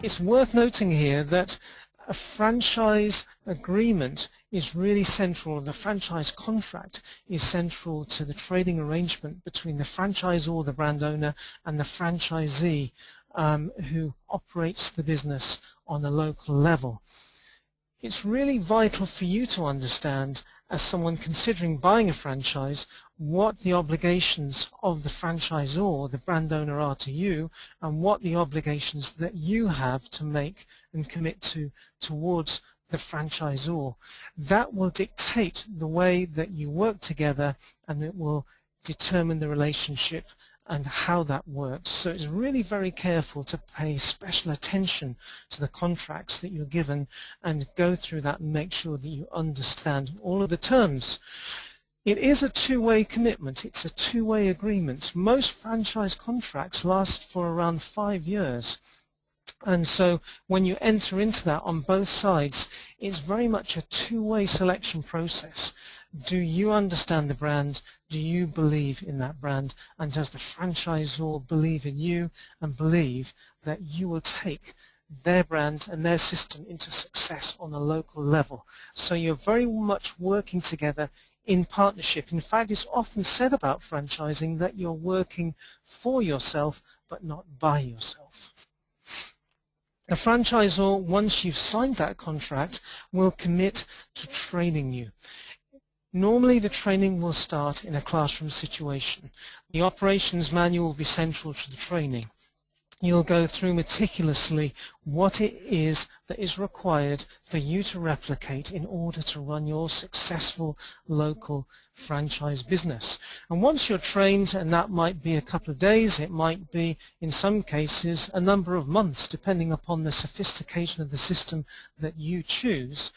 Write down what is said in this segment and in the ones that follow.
it's worth noting here that a franchise agreement is really central. The franchise contract is central to the trading arrangement between the franchisor, the brand owner, and the franchisee who operates the business on a local level. It's really vital for you to understand, as someone considering buying a franchise, what the obligations of the franchisor, the brand owner, are to you, and what the obligations that you have to make and commit to towards the franchisor. That will dictate the way that you work together, and it will determine the relationship and how that works. So it's really very careful to pay special attention to the contracts that you're given and go through that and make sure that you understand all of the terms. It is a two-way commitment. It's a two-way agreement. Most franchise contracts last for around 5 years. And so when you enter into that on both sides, it's very much a two-way selection process. Do you understand the brand? Do you believe in that brand? And does the franchisor believe in you and believe that you will take their brand and their system into success on a local level? So you're very much working together in partnership. In fact, it's often said about franchising that you're working for yourself but not by yourself. The franchisor, once you've signed that contract, will commit to training you. Normally the training will start in a classroom situation. The operations manual will be central to the training. You'll go through meticulously what it is that is required for you to replicate in order to run your successful local franchise business. And once you're trained, and that might be a couple of days, it might be in some cases a number of months, depending upon the sophistication of the system that you choose,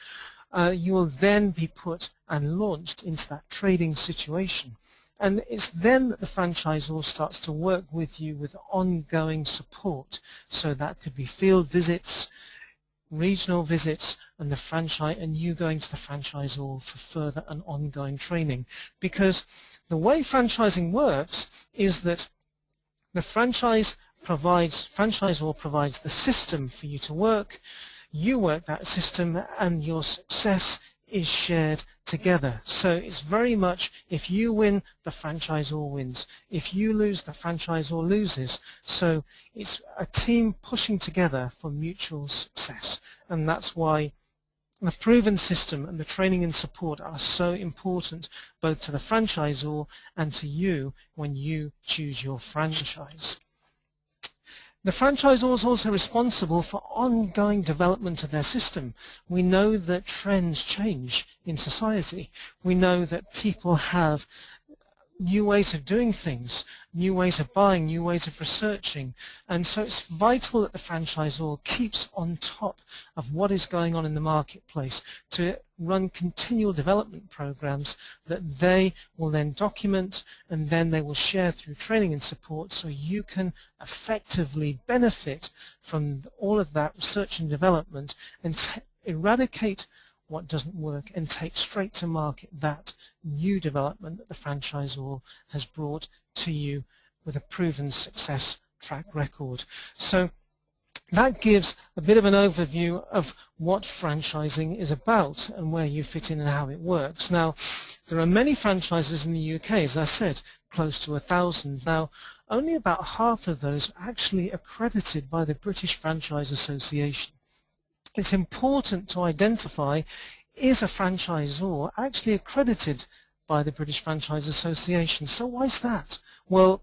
you will then be put and launched into that trading situation. And it's then that the franchisor starts to work with you with ongoing support. So that could be field visits, regional visits, and you going to the franchisor for further and ongoing training. Because the way franchising works is that the franchisor provides the system for you to work, you work that system, and your success is shared together. So it's very much, if you win, the franchisor wins. If you lose, the franchisor loses. So it's a team pushing together for mutual success. And that's why the proven system and the training and support are so important both to the franchisor and to you when you choose your franchise. The franchisor is also responsible for ongoing development of their system. We know that trends change in society. We know that people have new ways of doing things, new ways of buying, new ways of researching. And so it's vital that the franchisor keeps on top of what is going on in the marketplace to run continual development programs that they will then document, and then they will share through training and support, so you can effectively benefit from all of that research and development and eradicate what doesn't work and take straight to market that new development that the franchisor has brought to you with a proven success track record. So that gives a bit of an overview of what franchising is about and where you fit in and how it works. Now, there are many franchises in the UK, as I said, close to 1,000. Now, only about half of those are actually accredited by the British Franchise Association. It's important to identify, is a franchisor actually accredited by the British Franchise Association? So why is that? Well,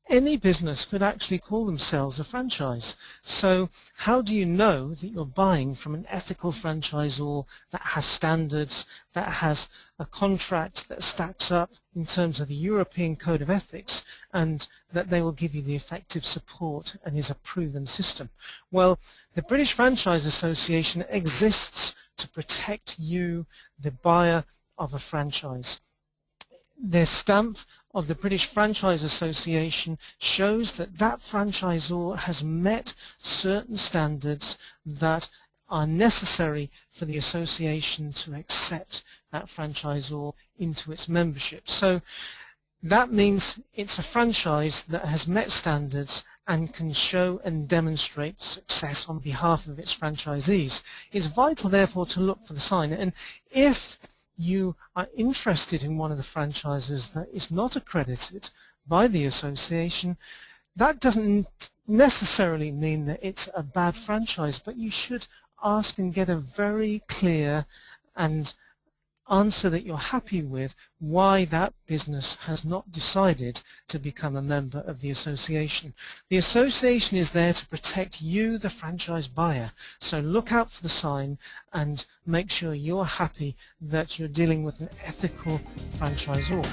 any business could actually call themselves a franchise. So how do you know that you're buying from an ethical franchisor that has standards, that has a contract that stacks up in terms of the European Code of Ethics, and that they will give you the effective support and is a proven system? Well, the British Franchise Association exists to protect you, the buyer of a franchise. Their stamp of the British Franchise Association shows that that franchisor has met certain standards that are necessary for the association to accept that franchisor into its membership. So that means it's a franchise that has met standards and can show and demonstrate success on behalf of its franchisees. It's vital, therefore, to look for the sign. And if you are interested in one of the franchises that is not accredited by the association, that doesn't necessarily mean that it's a bad franchise, but you should ask and get a very clear and answer that you're happy with why that business has not decided to become a member of the association. The association is there to protect you, the franchise buyer, so look out for the sign and make sure you're happy that you're dealing with an ethical franchisor.